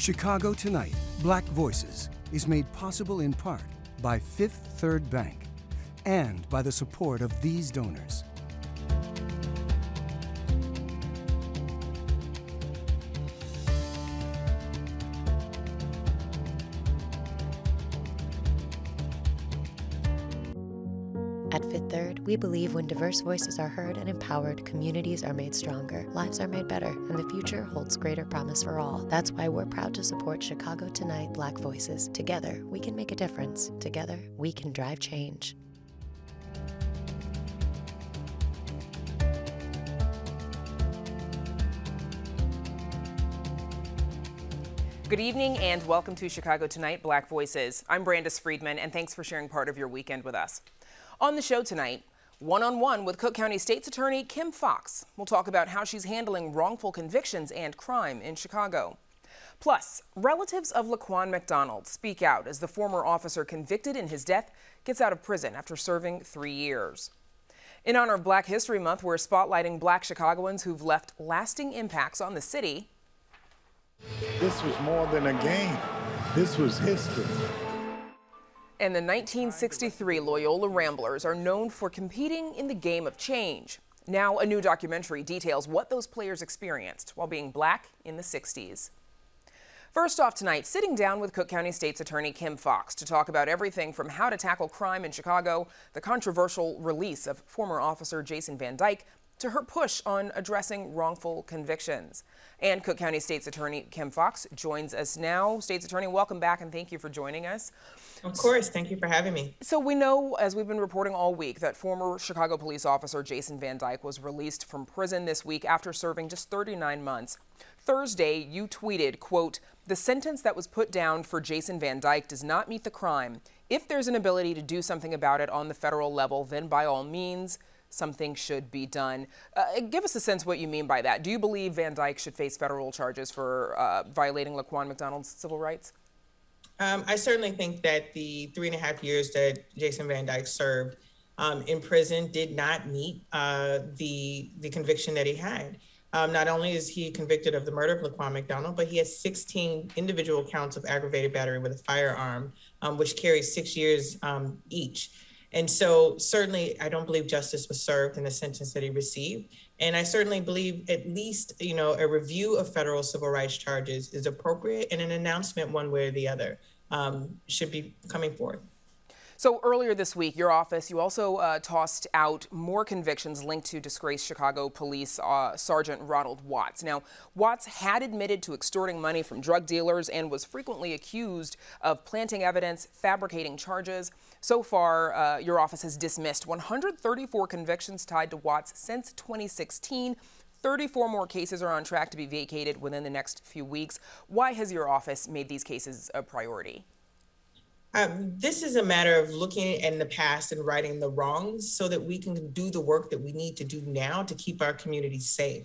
Chicago Tonight, Black Voices is made possible in part by Fifth Third Bank and by the support of these donors. At Fifth Third, we believe when diverse voices are heard and empowered, communities are made stronger, lives are made better, and the future holds greater promise for all. That's why we're proud to support Chicago Tonight Black Voices. Together, we can make a difference. Together, we can drive change. Good evening and welcome to Chicago Tonight Black Voices. I'm Brandis Friedman and thanks for sharing part of your weekend with us. On the show tonight, one-on-one with Cook County State's Attorney Kim Foxx. We'll talk about how she's handling wrongful convictions and crime in Chicago. Plus, relatives of Laquan McDonald speak out as the former officer convicted in his death gets out of prison after serving 3 years. In honor of Black History Month, we're spotlighting Black Chicagoans who've left lasting impacts on the city. This was more than a game. This was history. And the 1963 Loyola Ramblers are known for competing in the game of change. Now, a new documentary details what those players experienced while being Black in the 60s. First off tonight, sitting down with Cook County State's Attorney Kim Foxx to talk about everything from how to tackle crime in Chicago, the controversial release of former officer Jason Van Dyke, to her push on addressing wrongful convictions. And Cook County State's Attorney Kim Foxx joins us now. State's Attorney, welcome back and thank you for joining us. Of course, thank you for having me. So we know, as we've been reporting all week, that former Chicago police officer Jason Van Dyke was released from prison this week after serving just 39 months. Thursday, you tweeted, quote, "The sentence that was put down for Jason Van Dyke does not meet the crime. If there's an ability to do something about it on the federal level, then by all means, something should be done." Give us a sense what you mean by that. Do you believe Van Dyke should face federal charges for violating Laquan McDonald's civil rights? I certainly think that the 3.5 years that Jason Van Dyke served in prison did not meet the conviction that he had. Not only is he convicted of the murder of Laquan McDonald, but he has 16 individual counts of aggravated battery with a firearm, which carries 6 years each. And so certainly I don't believe justice was served in the sentence that he received. And I certainly believe at least, a review of federal civil rights charges is appropriate, and an announcement one way or the other should be coming forth. So earlier this week, your office, you also tossed out more convictions linked to disgraced Chicago Police Sergeant Ronald Watts. Now, Watts had admitted to extorting money from drug dealers and was frequently accused of planting evidence, fabricating charges. So far, your office has dismissed 134 convictions tied to Watts since 2016. 34 more cases are on track to be vacated within the next few weeks. Why has your office made these cases a priority? This is a matter of looking in the past and righting the wrongs so that we can do the work that we need to do now to keep our communities safe.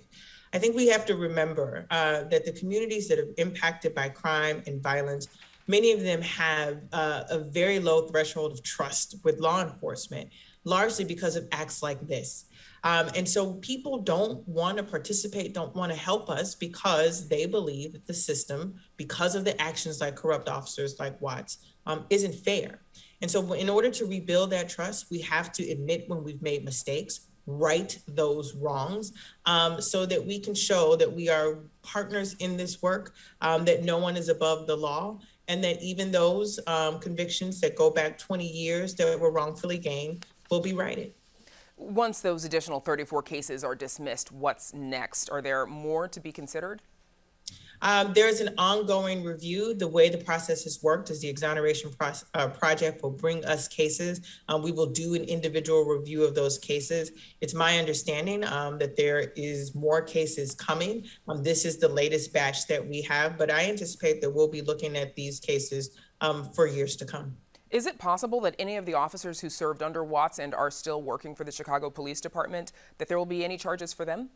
I think we have to remember that the communities that are impacted by crime and violence, many of them have a very low threshold of trust with law enforcement, largely because of acts like this. And so people don't want to participate, don't want to help us because they believe that the system, because of the actions like corrupt officers like Watts, isn't fair. And so in order to rebuild that trust, we have to admit when we've made mistakes, right those wrongs, so that we can show that we are partners in this work, that no one is above the law, and that even those convictions that go back 20 years that were wrongfully gained will be righted. Once those additional 34 cases are dismissed, what's next? Are there more to be considered? There's an ongoing review. The way the process has worked is the exoneration project will bring us cases. We will do an individual review of those cases. It's my understanding that there is more cases coming. This is the latest batch that we have, but I anticipate that we'll be looking at these cases for years to come. Is it possible that any of the officers who served under Watts and are still working for the Chicago Police Department, that there will be any charges for them?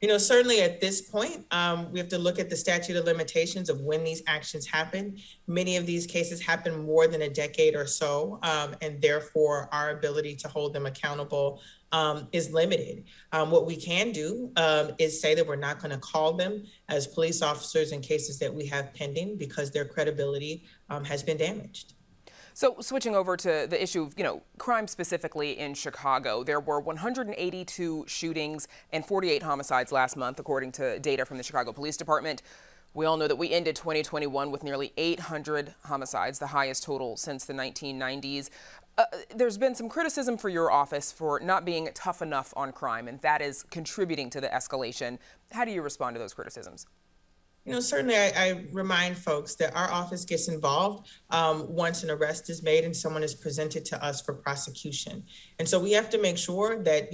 Certainly at this point, we have to look at the statute of limitations of when these actions happen. Many of these cases happen more than a decade or so, and therefore our ability to hold them accountable is limited. What we can do is say that we're not going to call them as police officers in cases that we have pending because their credibility has been damaged. So switching over to the issue of, crime specifically in Chicago, there were 182 shootings and 48 homicides last month, according to data from the Chicago Police Department. We all know that we ended 2021 with nearly 800 homicides, the highest total since the 1990s. There's been some criticism for your office for not being tough enough on crime, and that is contributing to the escalation. How do you respond to those criticisms? Certainly I remind folks that our office gets involved once an arrest is made and someone is presented to us for prosecution. And so we have to make sure that,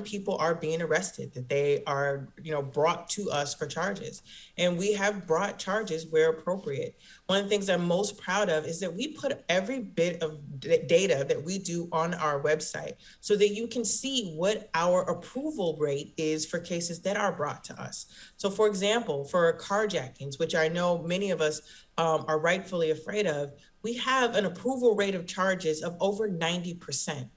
people are being arrested, that they are, brought to us for charges. And we have brought charges where appropriate. One of the things I'm most proud of is that we put every bit of data that we do on our website so that you can see what our approval rate is for cases that are brought to us. So, for example, for carjackings, which I know many of us are rightfully afraid of, we have an approval rate of charges of over 90%.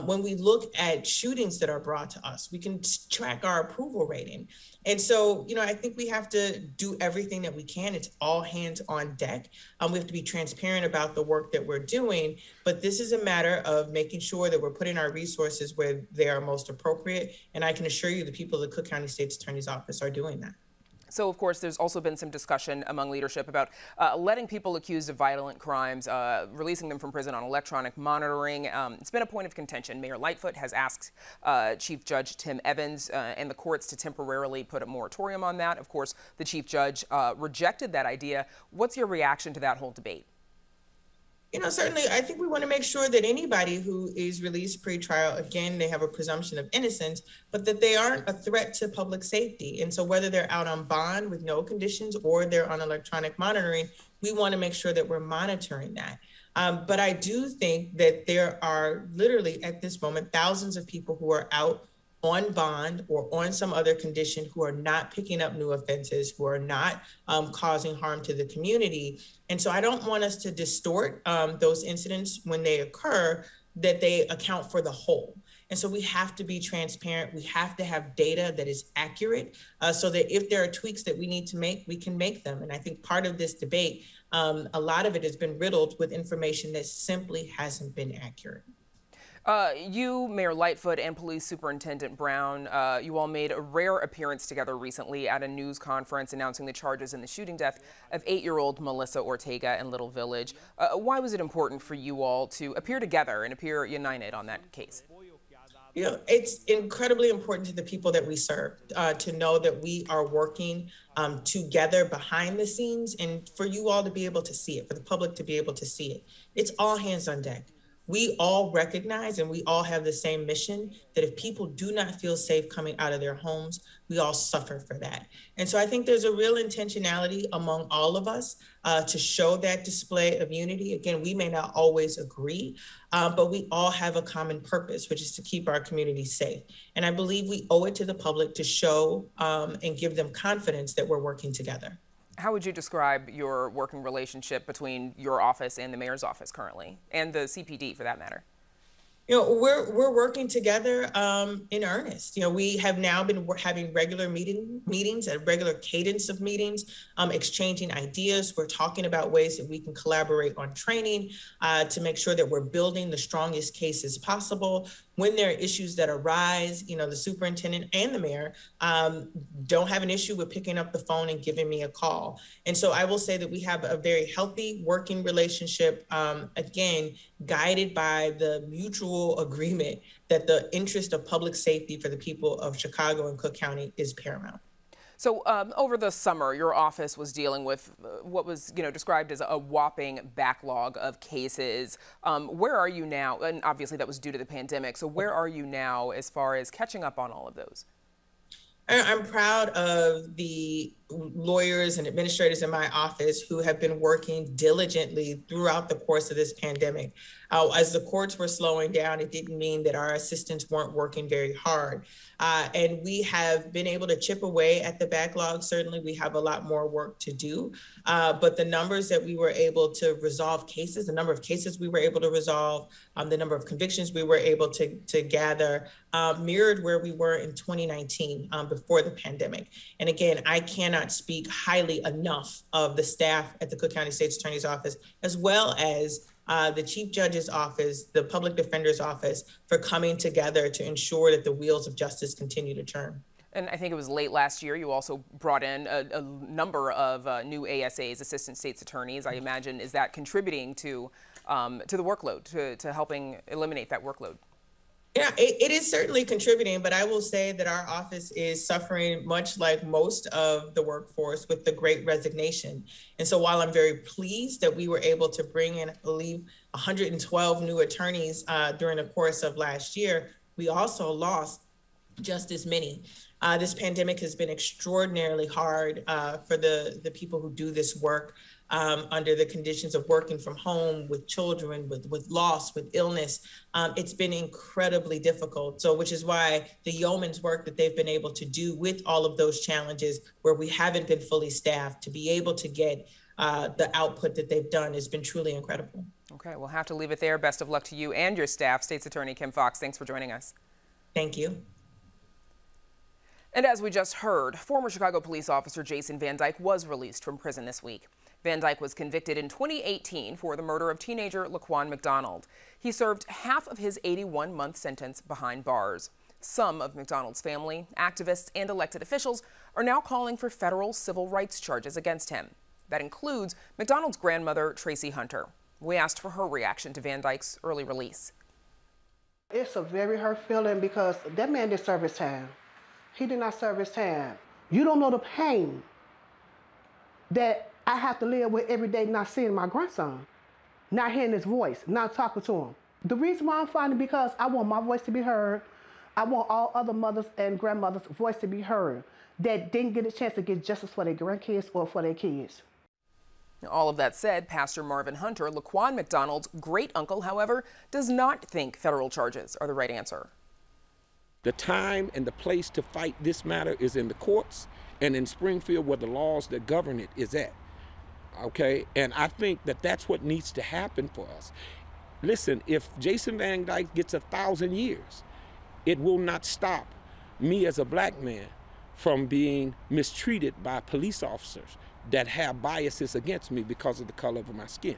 When we look at shootings that are brought to us, we can track our approval rating. And so, I think we have to do everything that we can. It's all hands on deck. We have to be transparent about the work that we're doing, but this is a matter of making sure that we're putting our resources where they are most appropriate. And I can assure you the people of the Cook County State's Attorney's Office are doing that. So, of course, there's also been some discussion among leadership about letting people accused of violent crimes, releasing them from prison on electronic monitoring. It's been a point of contention. Mayor Lightfoot has asked Chief Judge Tim Evans and the courts to temporarily put a moratorium on that. Of course, the Chief Judge rejected that idea. What's your reaction to that whole debate? Certainly, I think we want to make sure that anybody who is released pre-trial, again, they have a presumption of innocence, but that they aren't a threat to public safety. And so whether they're out on bond with no conditions or they're on electronic monitoring, we want to make sure that we're monitoring that. But I do think that there are literally at this moment thousands of people who are out on bond or on some other condition who are not picking up new offenses, who are not causing harm to the community. And so I don't want us to distort those incidents when they occur, that they account for the whole. And so we have to be transparent. We have to have data that is accurate so that if there are tweaks that we need to make, we can make them. And I think part of this debate, a lot of it has been riddled with information that simply hasn't been accurate. You, Mayor Lightfoot, and Police Superintendent Brown, you all made a rare appearance together recently at a news conference announcing the charges in the shooting death of 8-year-old Melissa Ortega in Little Village. Why was it important for you all to appear together and appear united on that case? It's incredibly important to the people that we serve to know that we are working together behind the scenes and for you all to be able to see it, for the public to be able to see it. It's all hands on deck. We all recognize and we all have the same mission that if people do not feel safe coming out of their homes, we all suffer for that. And so I think there's a real intentionality among all of us to show that display of unity. Again, we may not always agree, but we all have a common purpose, which is to keep our community safe. And I believe we owe it to the public to show and give them confidence that we're working together. How would you describe your working relationship between your office and the mayor's office currently, and the CPD for that matter? We're working together in earnest. We have now been having regular meetings, a regular cadence of meetings, exchanging ideas. We're talking about ways that we can collaborate on training to make sure that we're building the strongest cases possible. When there are issues that arise, the superintendent and the mayor don't have an issue with picking up the phone and giving me a call. And so I will say that we have a very healthy working relationship, again, guided by the mutual agreement that the interest of public safety for the people of Chicago and Cook County is paramount. So over the summer, your office was dealing with what was described as a whopping backlog of cases. Where are you now? And obviously that was due to the pandemic. So where are you now as far as catching up on all of those? I'm proud of the lawyers and administrators in my office who have been working diligently throughout the course of this pandemic. As the courts were slowing down, it didn't mean that our assistants weren't working very hard. And we have been able to chip away at the backlog. Certainly, we have a lot more work to do. But the numbers that we were able to resolve cases, the number of cases we were able to resolve, the number of convictions we were able to gather mirrored where we were in 2019 before the pandemic. And again, I cannot speak highly enough of the staff at the Cook County State's Attorney's Office, as well as the Chief Judge's Office, the Public Defender's Office, for coming together to ensure that the wheels of justice continue to turn. And I think it was late last year, you also brought in a number of new ASAs, Assistant State's Attorneys. I imagine, is that contributing to the workload, to helping eliminate that workload? Yeah, it is certainly contributing, but I will say that our office is suffering, much like most of the workforce, with the Great Resignation. And so while I'm very pleased that we were able to bring in, I believe, 112 new attorneys during the course of last year, we also lost just as many. This pandemic has been extraordinarily hard for the people who do this work under the conditions of working from home with children, with loss, with illness. It's been incredibly difficult. So, which is why the yeoman's work that they've been able to do with all of those challenges where we haven't been fully staffed, to be able to get the output that they've done has been truly incredible. Okay, we'll have to leave it there. Best of luck to you and your staff. State's Attorney Kim Foxx, thanks for joining us. Thank you. And as we just heard, former Chicago police officer Jason Van Dyke was released from prison this week. Van Dyke was convicted in 2018 for the murder of teenager Laquan McDonald. He served half of his 81-month sentence behind bars. Some of McDonald's family, activists, and elected officials are now calling for federal civil rights charges against him. That includes McDonald's grandmother, Tracy Hunter. We asked for her reaction to Van Dyke's early release. It's a very hurt feeling because that man didn't serve his time. He did not serve his time. You don't know the pain that I have to live with every day, not seeing my grandson, not hearing his voice, not talking to him. The reason why I'm fighting is because I want my voice to be heard. I want all other mothers and grandmothers' voice to be heard that didn't get a chance to get justice for their grandkids or for their kids. All of that said, Pastor Marvin Hunter, Laquan McDonald's great-uncle, however, does not think federal charges are the right answer. The time and the place to fight this matter is in the courts and in Springfield, where the laws that govern it is at. Okay, and I think that that's what needs to happen for us. Listen, if Jason Van Dyke gets 1,000 years, it will not stop me as a black man from being mistreated by police officers that have biases against me because of the color of my skin.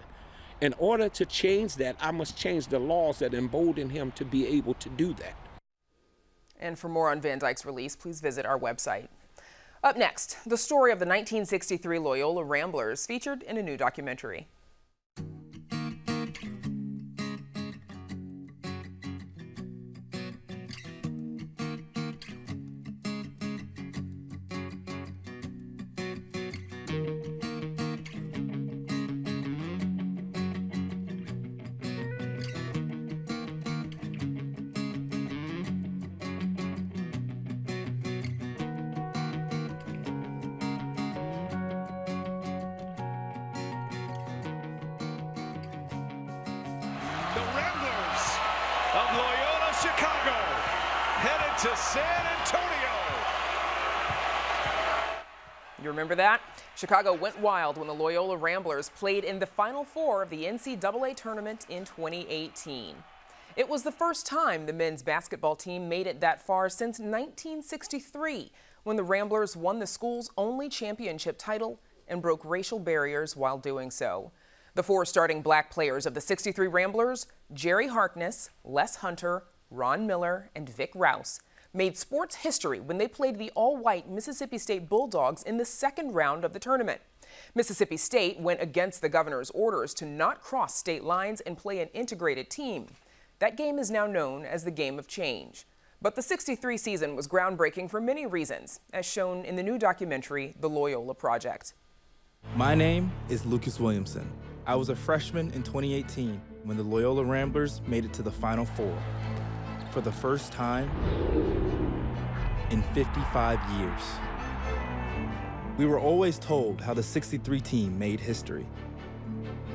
In order to change that, I must change the laws that embolden him to be able to do that. And for more on Van Dyke's release, please visit our website. Up next, the story of the 1963 Loyola Ramblers, featured in a new documentary. The Ramblers of Loyola, Chicago, headed to San Antonio. You remember that? Chicago went wild when the Loyola Ramblers played in the Final Four of the NCAA tournament in 2018. It was the first time the men's basketball team made it that far since 1963, when the Ramblers won the school's only championship title and broke racial barriers while doing so. The four starting black players of the 63 Ramblers, Jerry Harkness, Les Hunter, Ron Miller, and Vic Rouse, made sports history when they played the all-white Mississippi State Bulldogs in the second round of the tournament. Mississippi State went against the governor's orders to not cross state lines and play an integrated team. That game is now known as the Game of Change. But the 63 season was groundbreaking for many reasons, as shown in the new documentary, The Loyola Project. My name is Lucas Williamson. I was a freshman in 2018 when the Loyola Ramblers made it to the Final Four. For the first time in 55 years. We were always told how the '63 team made history,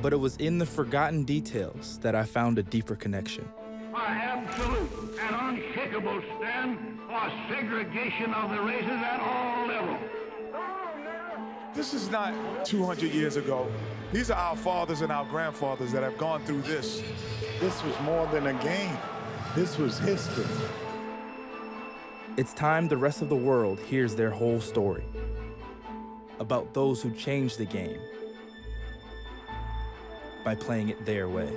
but it was in the forgotten details that I found a deeper connection. My absolute and unshakable stand for segregation of the races at all levels. This is not 200 years ago. These are our fathers and our grandfathers that have gone through this. This was more than a game. This was history. It's time the rest of the world hears their whole story about those who changed the game by playing it their way.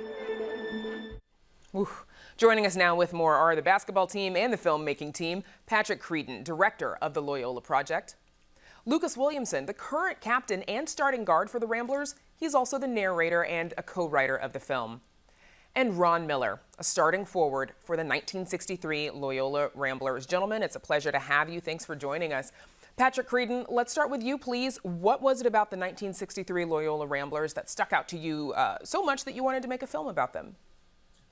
Oof. Joining us now with more are the basketball team and the filmmaking team, Patrick Creedon, director of the Loyola Project. Lucas Williamson, the current captain and starting guard for the Ramblers. He's also the narrator and a co-writer of the film. And Ron Miller, a starting forward for the 1963 Loyola Ramblers. Gentlemen, it's a pleasure to have you. Thanks for joining us. Patrick Creedon, let's start with you, please. What was it about the 1963 Loyola Ramblers that stuck out to you so much that you wanted to make a film about them?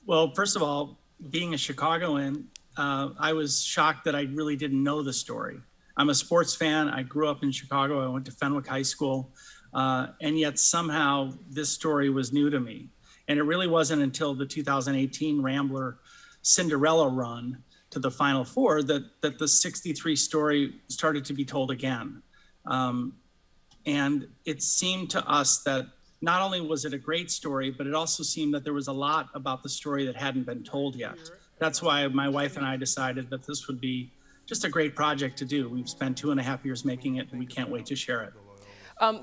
Well, first of all, being a Chicagoan, I was shocked that I really didn't know the story. I'm a sports fan. I grew up in Chicago. I went to Fenwick High School. And yet somehow this story was new to me. And it really wasn't until the 2018 Rambler Cinderella run to the Final Four that the 63 story started to be told again. And it seemed to us that not only was it a great story, but it also seemed that there was a lot about the story that hadn't been told yet. That's why my wife and I decided that this would be just a great project to do. We've spent 2.5 years making it, and we can't wait to share it.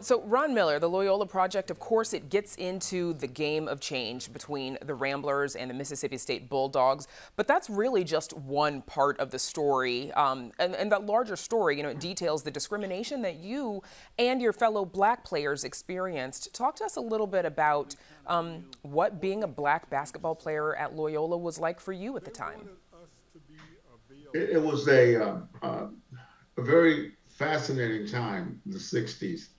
So Ron Miller, the Loyola Project, of course, it gets into the game of change between the Ramblers and the Mississippi State Bulldogs, but that's really just one part of the story. And that larger story, you know, it details the discrimination that you and your fellow black players experienced. Talk to us a little bit about what being a black basketball player at Loyola was like for you at the time. It was a very fascinating time, the 60s.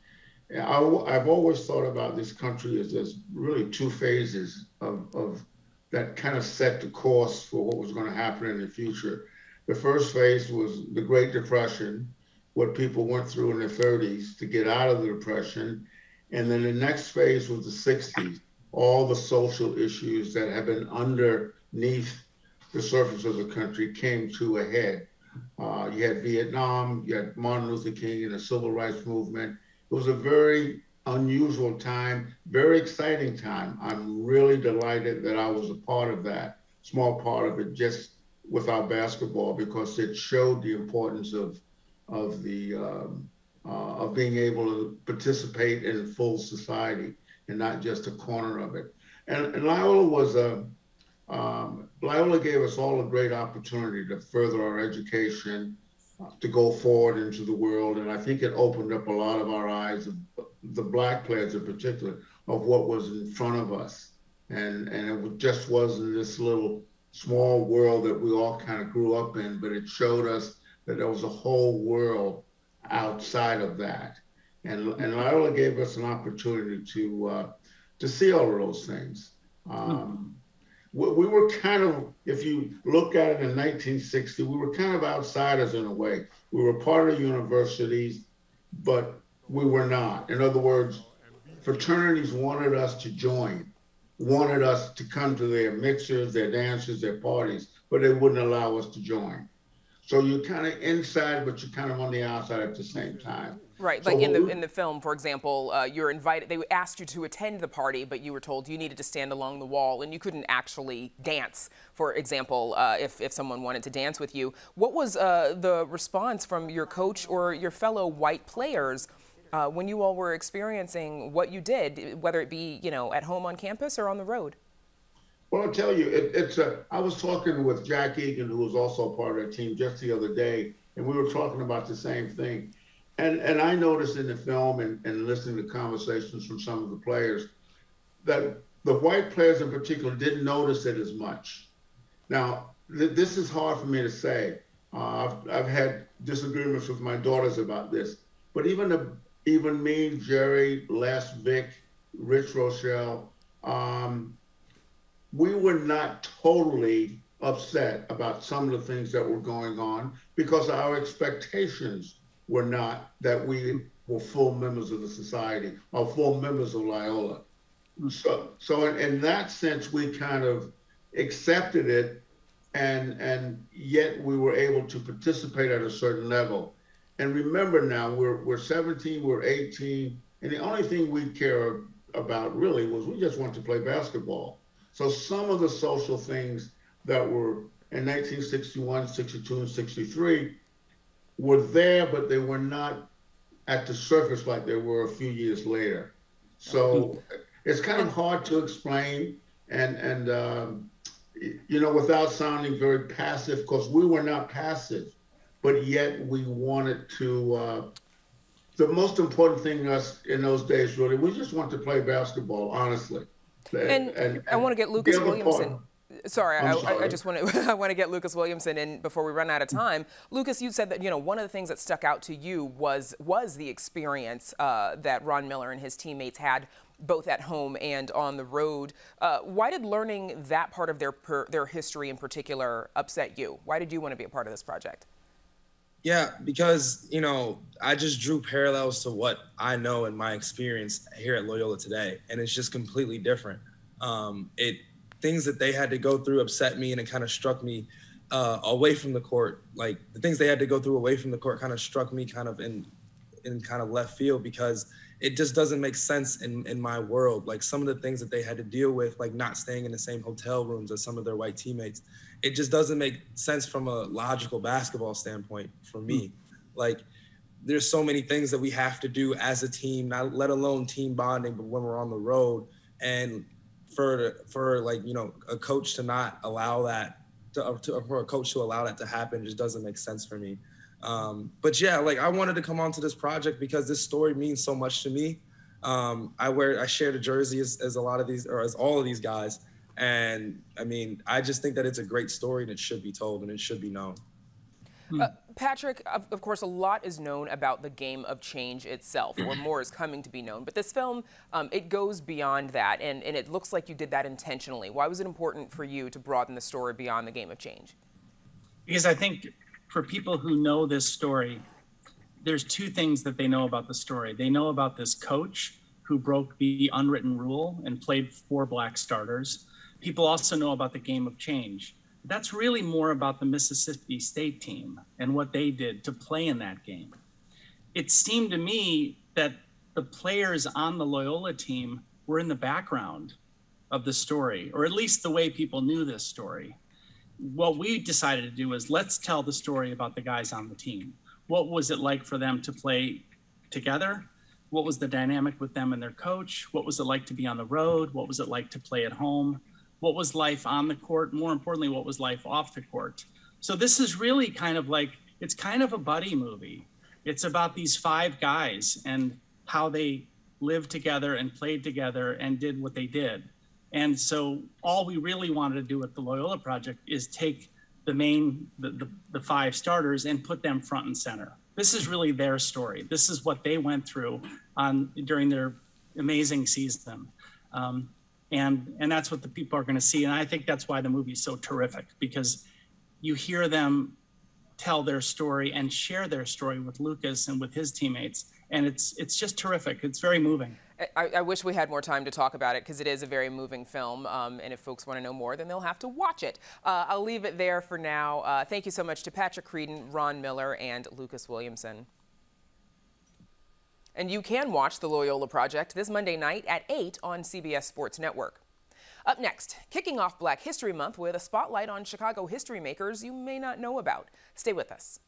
I've always thought about this country as there's really two phases of that kind of set the course for what was going to happen in the future. The first phase was the Great Depression, what people went through in their 30s to get out of the Depression. And then the next phase was the 60s, all the social issues that have been underneath the surface of the country came to a head. You had Vietnam, you had Martin Luther King and the Civil Rights Movement. It was a very unusual time, very exciting time. I'm really delighted that I was a part of that, small part of it, just with our basketball, because it showed the importance of being able to participate in full society and not just a corner of it. And Loyola was Loyola gave us all a great opportunity to further our education, to go forward into the world. And I think it opened up a lot of our eyes, of the black players in particular, of what was in front of us. And it just wasn't this little small world that we all kind of grew up in, but it showed us that there was a whole world outside of that. And Loyola gave us an opportunity to see all of those things. We were kind of, if you look at it in 1960, we were kind of outsiders in a way. We were part of universities, but we were not. In other words, fraternities wanted us to join, wanted us to come to their mixers, their dances, their parties, but they wouldn't allow us to join. So you're kind of inside, but you're kind of on the outside at the same time. Right, like in the film, for example, you're invited. They asked you to attend the party, but you were told you needed to stand along the wall, and you couldn't actually dance. For example, if someone wanted to dance with you, what was the response from your coach or your fellow white players when you all were experiencing what you did, whether it be at home on campus or on the road? Well, I'll tell you, I was talking with Jack Egan, who was also a part of that team, just the other day, and we were talking about the same thing. And I noticed in the film and listening to conversations from some of the players that the white players in particular didn't notice it as much. Now, this is hard for me to say. I've had disagreements with my daughters about this, but even me, Jerry, Les, Vic, Rich Rochelle, we were not totally upset about some of the things that were going on because our expectations were not that we were full members of the society or full members of Loyola. So in that sense, we kind of accepted it, and yet we were able to participate at a certain level. And remember now, we're 17, we're 18, and the only thing we care about really was we just want to play basketball. So some of the social things that were in 1961, 62, and 63 were there, but they were not at the surface like they were a few years later. So it's kind of hard to explain, and you know, without sounding very passive, because we were not passive, but yet we wanted to, the most important thing to us in those days, really, we just wanted to play basketball, honestly. And I want to get Lucas Williamson. Sorry, I just want to I want to get Lucas Williamson in before we run out of time. Lucas, you said that, you know, one of the things that stuck out to you was the experience that Ron Miller and his teammates had both at home and on the road. Why did learning that part of their history in particular upset you? Why did you want to be a part of this project? Yeah, because, you know, I just drew parallels to what I know in my experience here at Loyola today, and it's just completely different. Things that they had to go through upset me, and it kind of struck me away from the court. Like the things they had to go through away from the court kind of struck me kind of in kind of left field, because it just doesn't make sense in my world. Like some of the things that they had to deal with, like not staying in the same hotel rooms as some of their white teammates, it just doesn't make sense from a logical basketball standpoint for me. Like there's so many things that we have to do as a team, not let alone team bonding, but when we're on the road, and for like, you know, a coach to not allow that for a coach to allow that to happen just doesn't make sense for me. But yeah, like I wanted to come onto this project because this story means so much to me. I share the jersey as a lot of these, or as all of these guys. And I mean, I just think that it's a great story and it should be told and it should be known. Patrick, of course, a lot is known about the game of change itself, or more is coming to be known. But this film, it goes beyond that, and it looks like you did that intentionally. Why was it important for you to broaden the story beyond the game of change? Because I think for people who know this story, there's two things that they know about the story. They know about this coach who broke the unwritten rule and played 4 black starters. People also know about the game of change. That's really more about the Mississippi State team and what they did to play in that game. It seemed to me that the players on the Loyola team were in the background of the story, or at least the way people knew this story. What we decided to do was let's tell the story about the guys on the team. What was it like for them to play together? What was the dynamic with them and their coach? What was it like to be on the road? What was it like to play at home? What was life on the court? More importantly, what was life off the court? So this is really kind of like, it's kind of a buddy movie. It's about these 5 guys and how they lived together and played together and did what they did. And so all we really wanted to do with the Loyola Project is take the 5 starters and put them front and center. This is really their story. This is what they went through during their amazing season. And that's what the people are going to see. And I think that's why the movie is so terrific, because you hear them tell their story and share their story with Lucas and with his teammates. And it's just terrific. It's very moving. I wish we had more time to talk about it, because it is a very moving film. And if folks want to know more, then they'll have to watch it. I'll leave it there for now. Thank you so much to Patrick Creedon, Ron Miller, and Lucas Williamson. And you can watch the Loyola Project this Monday night at 8 on CBS Sports Network. Up next, kicking off Black History Month with a spotlight on Chicago history makers you may not know about. Stay with us.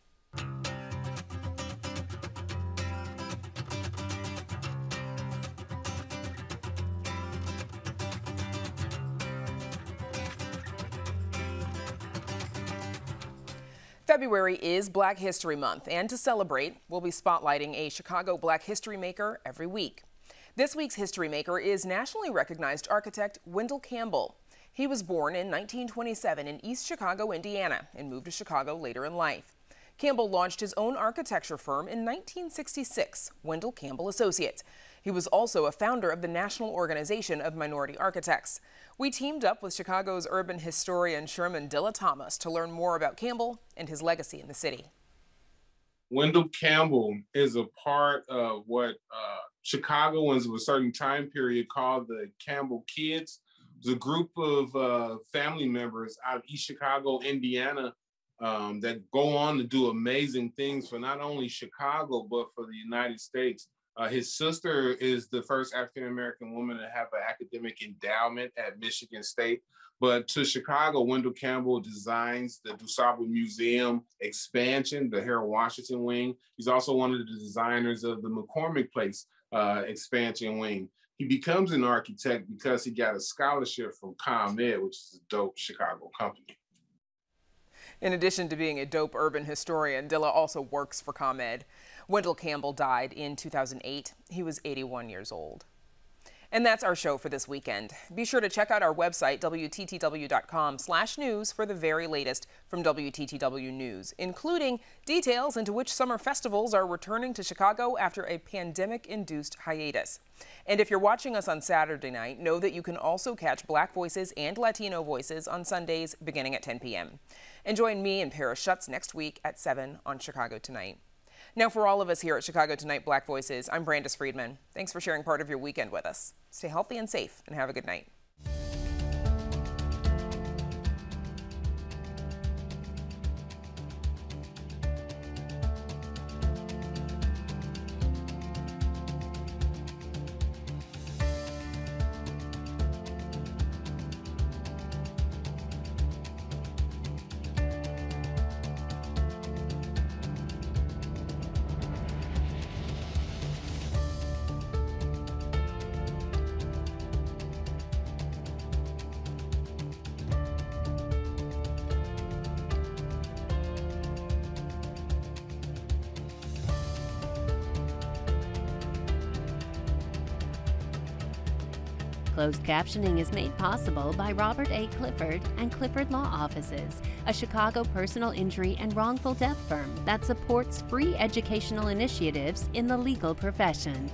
February is Black History Month, and to celebrate, we'll be spotlighting a Chicago Black history maker every week. This week's history maker is nationally recognized architect Wendell Campbell. He was born in 1927 in East Chicago, Indiana, and moved to Chicago later in life. Campbell launched his own architecture firm in 1966, Wendell Campbell Associates. He was also a founder of the National Organization of Minority Architects. We teamed up with Chicago's urban historian Sherman Dilla Thomas to learn more about Campbell and his legacy in the city. Wendell Campbell is a part of what Chicagoans of a certain time period called the Campbell Kids. It was a group of family members out of East Chicago, Indiana, that go on to do amazing things for not only Chicago, but for the United States. His sister is the first African-American woman to have an academic endowment at Michigan State. But to Chicago, Wendell Campbell designs the DuSable Museum expansion, the Harold Washington wing. He's also one of the designers of the McCormick Place expansion wing. He becomes an architect because he got a scholarship from ComEd, which is a dope Chicago company. In addition to being a dope urban historian, Dilla also works for ComEd. Wendell Campbell died in 2008. He was 81 years old. And that's our show for this weekend. Be sure to check out our website, WTTW.com/news, for the very latest from WTTW News, including details into which summer festivals are returning to Chicago after a pandemic-induced hiatus. And if you're watching us on Saturday night, know that you can also catch Black Voices and Latino Voices on Sundays beginning at 10 p.m. And join me and Paris Schutz next week at 7 on Chicago Tonight. Now, for all of us here at Chicago Tonight Black Voices, I'm Brandis Friedman. Thanks for sharing part of your weekend with us. Stay healthy and safe, and have a good night. Closed captioning is made possible by Robert A. Clifford and Clifford Law Offices, a Chicago personal injury and wrongful death firm that supports free educational initiatives in the legal profession.